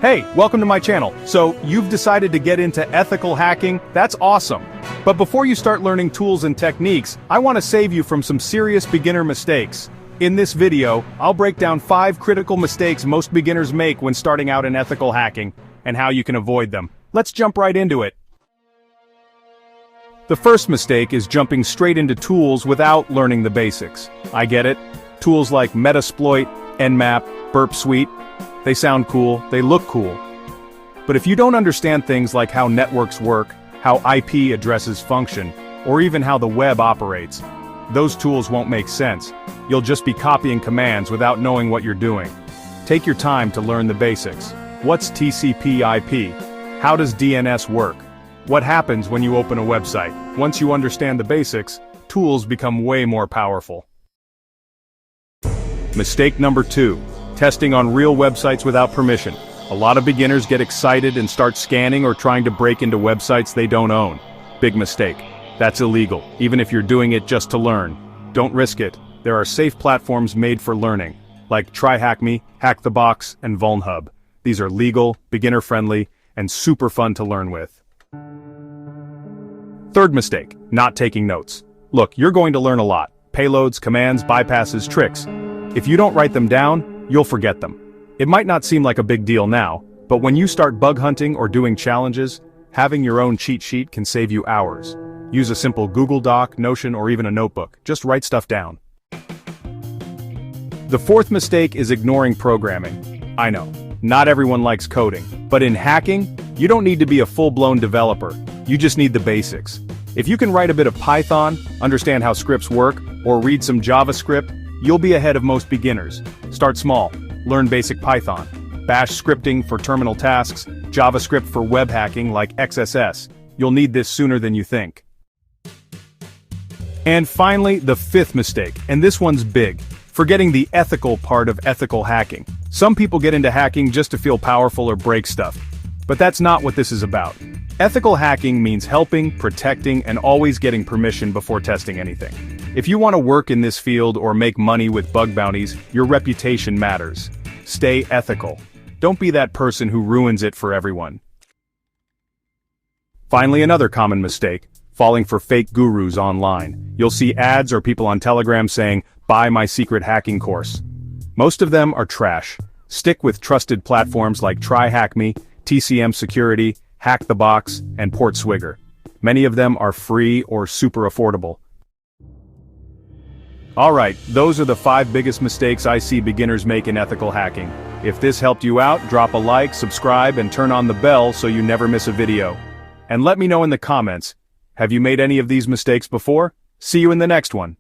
Hey, welcome to my channel. So, you've decided to get into ethical hacking? That's awesome. But before you start learning tools and techniques, I want to save you from some serious beginner mistakes. In this video, I'll break down 5 critical mistakes most beginners make when starting out in ethical hacking, and how you can avoid them. Let's jump right into it. The first mistake is jumping straight into tools without learning the basics. I get it. Tools like Metasploit, Nmap, Burp Suite, they sound cool, they look cool. But if you don't understand things like how networks work, how IP addresses function, or even how the web operates, those tools won't make sense. You'll just be copying commands without knowing what you're doing. Take your time to learn the basics. What's TCP/IP? How does DNS work? What happens when you open a website? Once you understand the basics, tools become way more powerful. Mistake number 2. Testing on real websites without permission. A lot of beginners get excited and start scanning or trying to break into websites they don't own. Big mistake. That's illegal, even if you're doing it just to learn. Don't risk it. There are safe platforms made for learning, like tryhackme, hackthebox, and vulnhub. These are legal, beginner-friendly, and super fun to learn with. Third mistake, not taking notes. Look, you're going to learn a lot. Payloads, commands, bypasses, tricks. If you don't write them down, you'll forget them. It might not seem like a big deal now, but when you start bug hunting or doing challenges, having your own cheat sheet can save you hours. Use a simple Google Doc, Notion, or even a notebook. Just write stuff down. The fourth mistake is ignoring programming. I know, not everyone likes coding, but in hacking, you don't need to be a full-blown developer. You just need the basics. If you can write a bit of Python, understand how scripts work, or read some JavaScript, you'll be ahead of most beginners. Start small. Learn basic Python. Bash scripting for terminal tasks, JavaScript for web hacking like XSS. You'll need this sooner than you think. And finally, the fifth mistake, and this one's big. Forgetting the ethical part of ethical hacking. Some people get into hacking just to feel powerful or break stuff. But that's not what this is about. Ethical hacking means helping, protecting, and always getting permission before testing anything. If you want to work in this field or make money with bug bounties, your reputation matters. Stay ethical. Don't be that person who ruins it for everyone. Finally, another common mistake, falling for fake gurus online. You'll see ads or people on Telegram saying, "Buy my secret hacking course." Most of them are trash. Stick with trusted platforms like tryhackme, TCM Security, hackthebox, and Portswigger. Many of them are free or super affordable. Alright, those are the 5 biggest mistakes I see beginners make in ethical hacking. If this helped you out, drop a like, subscribe, and turn on the bell so you never miss a video. And let me know in the comments, have you made any of these mistakes before? See you in the next one.